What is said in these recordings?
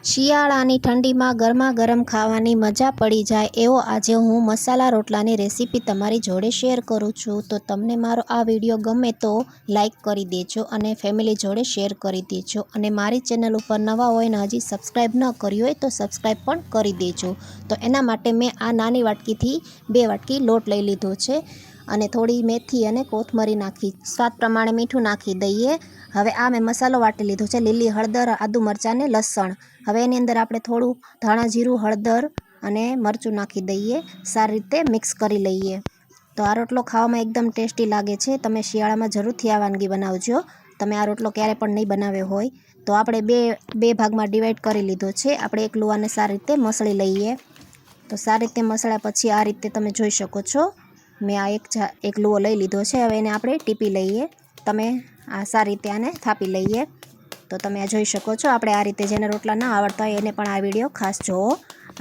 શિયાળાની ઠંડીમાં ગરમા ગરમ ખાવાની મજા પડી જાય એવો આજે હું મસાલા રોટલાની રેસીપી તમારી જોડે શેર કરું છું. તો તમને મારો આ વિડીયો ગમે તો લાઈક કરી દેજો અને ફેમિલી જોડે શેર કરી દેજો. અને મારી ચેનલ ઉપર નવા હોય ને હજી સબસ્ક્રાઈબ ન કરી હોય તો સબસ્ક્રાઈબ પણ કરી દેજો. તો એના માટે મેં આ નાની વાટકીથી 2 વાટકી લોટ લઈ લીધો છે અને થોડી મેથી અને કોથમરી નાખી, સ્વાદ પ્રમાણે મીઠું નાખી દઈએ. હવે આ મેં મસાલો વાટી લીધો છે, લીલી હળદર, આદુ, મરચાં ને લસણ. હવે એની અંદર આપણે થોડું ધાણા જીરું, હળદર અને મરચું નાખી દઈએ, સારી રીતે મિક્સ કરી લઈએ. તો આ રોટલો ખાવામાં એકદમ ટેસ્ટી લાગે છે. તમે શિયાળામાં જરૂરથી આ વાનગી બનાવજો. તમે આ રોટલો ક્યારે પણ નહીં બનાવ્યો હોય તો. આપણે બે ભાગમાં ડિવાઈડ કરી લીધો છે. આપણે એક લુવાને સારી રીતે મસળી લઈએ. તો સારી રીતે મસળ્યા પછી આ રીતે તમે જોઈ શકો છો, મેં આ એક લુવો લઈ લીધો છે. હવે એને આપણે ટીપી લઈએ. તમે આ સારી રીતે આને થાપી લઈએ. તો તમે આ જોઈ શકો છો. આપણે આ રીતે જેને રોટલા ના આવડતા હોય એને પણ આ વિડીયો ખાસ જોવો.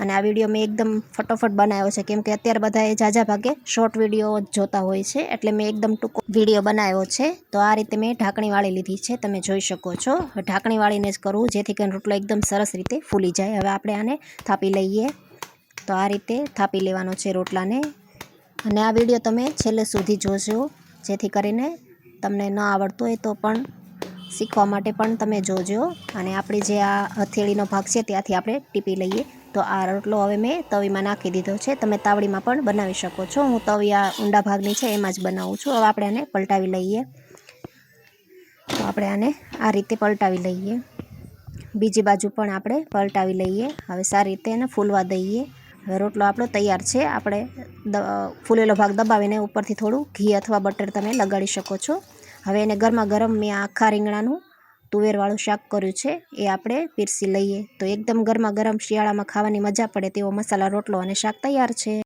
અને આ વિડીયો મેં એકદમ ફટોફટ બનાવ્યો છે, કેમ કે અત્યારે બધાએ ઝાઝા ભાગે શોર્ટ વિડીયો જોતા હોય છે, એટલે મેં એકદમ ટૂંકો વિડીયો બનાવ્યો છે. તો આ રીતે મેં ઢાંકણી વાળી લીધી છે, તમે જોઈ શકો છો. ઢાંકણી વાળીને જ કરવું, જેથી કરીને રોટલો એકદમ સરસ રીતે ફૂલી જાય. હવે આપણે આને થાપી લઈએ. તો આ રીતે થાપી લેવાનો છે રોટલાને. અને આ વિડીયો તમે છેલ્લે સુધી જોજો, જેથી કરીને તમને ન આવડતું હોય તો પણ શીખવા માટે પણ તમે જોજો. અને આપણી જે આ હથેળીનો ભાગ છે ત્યાંથી આપણે ટીપી લઈએ. તો આ રોટલો હવે મેં તવીમાં નાખી દીધો છે. તમે તાવડીમાં પણ બનાવી શકો છો. હું તવી આ ઊંડા ભાગની છે એમાં જ બનાવું છું. હવે આપણે આને પલટાવી લઈએ. તો આપણે આને આ રીતે પલટાવી લઈએ. બીજી બાજુ પણ આપણે પલટાવી લઈએ. હવે સારી રીતે એને ફૂલવા દઈએ. હવે રોટલો આપણો તૈયાર છે. આપણે ફૂલેલો ભાગ દબાવીને ઉપરથી થોડું ઘી અથવા બટર તમે લગાડી શકો છો. હવે એને ગરમા ગરમ મેં આખા રીંગણાનું તુવેરવાળું શાક કર્યું છે એ આપણે પીરસી લઈએ. તો એકદમ ગરમા ગરમ શિયાળામાં ખાવાની મજા પડે તેવો મસાલા રોટલો અને શાક તૈયાર છે.